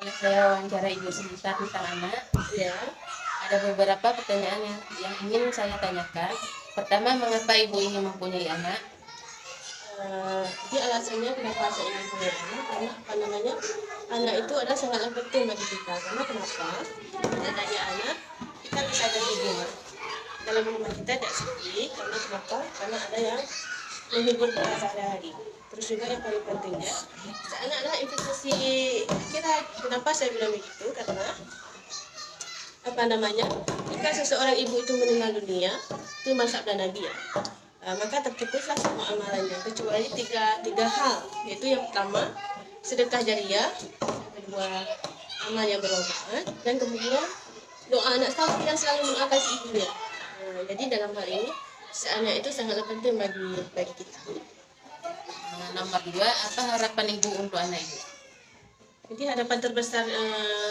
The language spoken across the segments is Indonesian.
Saya wawancara Ibu sebentar tentang anak. Ya, Ada beberapa pertanyaan yang ingin saya tanyakan. Pertama, mengapa Ibu ingin mempunyai anak? jadi alasannya kenapa saya ingin punya anak, karena apa namanya, anak itu adalah sangatlah penting bagi kita. Karena kenapa? Dengan adanya anak, kita bisa terhibur. Dalam rumah kita tidak sepi, karena kenapa? Karena ada yang menghibur kita sehari-hari. Terus juga yang paling pentingnya, anak adalah investasi kita. Kenapa saya bilang begitu? Karena apa namanya, jika seseorang ibu itu meninggal dunia, itu sabda Nabi ya, maka terputuslah semua amalannya kecuali tiga hal, yaitu yang pertama sedekah jariah, yang kedua amal yang bermanfaat, dan kemudian doa anak sapi yang selalu mendoakan si ibunya. Jadi dalam hal ini si anak itu sangatlah penting bagi kita. Nomor 2, apa harapan Ibu untuk anak Ibu? Jadi harapan terbesar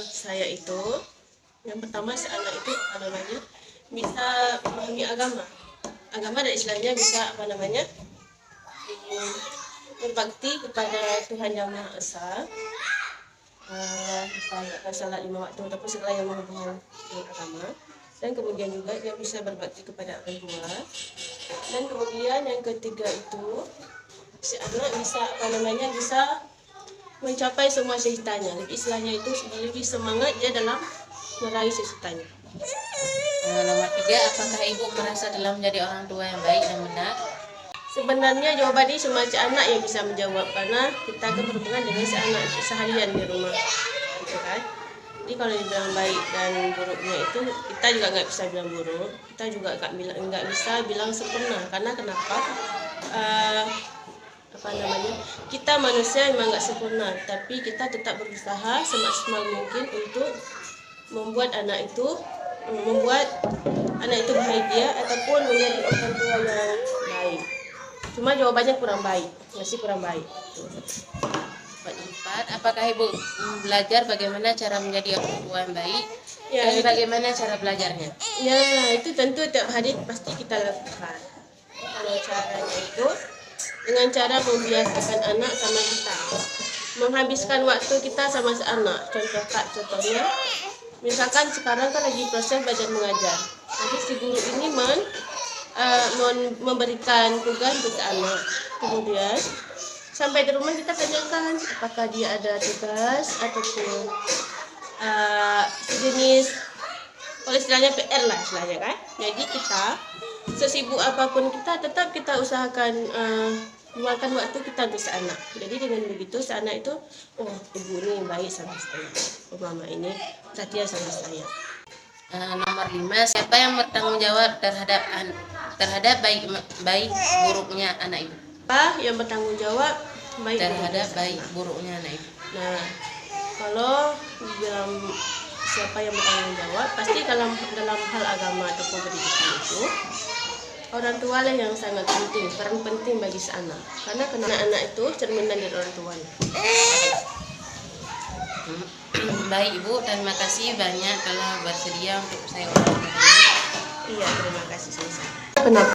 saya itu, yang pertama si anak itu apa namanya, bisa memahami agama dan istilahnya bisa apa namanya, berbakti kepada Tuhan Yang Maha Esa, misalnya salat 5 waktu ataupun segala yang menghubungkan dengan agama. Dan kemudian juga dia bisa berbakti kepada orang tua. Dan kemudian yang ketiga itu si anak bisa apa namanya, bisa mencapai semua cita-citanya. Istilahnya itu lebih semangat dia dalam meraih cita-citanya. Nomor 3, apakah Ibu merasa dalam menjadi orang tua yang baik dan benar? Sebenarnya jawaban ini semacam anak yang bisa menjawab, karena kita akan berhubungan dengan si anak seharian di rumah, gitu kan. Jadi kalau dibilang baik dan buruknya itu kita juga nggak bisa bilang buruk, kita juga nggak bisa bilang sempurna. Karena kenapa? Apa namanya, kita manusia memang nggak sempurna, tapi kita tetap berusaha semaksimal mungkin untuk membuat anak itu bahagia ataupun menjadi orang tua yang baik. Cuma jawabannya kurang baik, masih kurang baik. 4, apakah Ibu belajar bagaimana cara menjadi orang tua yang baik? Ya, Dan bagaimana cara belajarnya? Ya, itu tentu tiap hari pasti kita lakukan. Kalau caranya itu dengan cara membiasakan anak sama kita, menghabiskan waktu kita sama si anak. Contohnya, misalkan sekarang kan lagi proses belajar mengajar. Nanti si guru ini memberikan tugas untuk si anak. Kemudian sampai di rumah kita tanyakan apakah dia ada tugas ataupun sejenis, kalau istilahnya PR lah istilahnya kan. Jadi kita sesibuk apapun kita tetap kita usahakan luangkan waktu kita untuk si anak. Jadi dengan begitu si anak itu, oh ibu ini baik sama saya, oh mama ini setia sama saya. Nomor 5, siapa yang bertanggung jawab terhadap baik buruknya anak Ibu? Apa yang bertanggung jawab terhadap baik buruknya anak Ibu? Nah, kalau dibilang siapa yang bertanggung jawab, pasti dalam hal agama ataupun pendidikan itu orang tua lah yang sangat penting, peran penting bagi si anak. Karena anak itu cerminan dari orang tuanya. Baik Ibu, terima kasih banyak telah bersedia untuk saya wawancara. Iya, terima kasih sama-sama. Kenapa?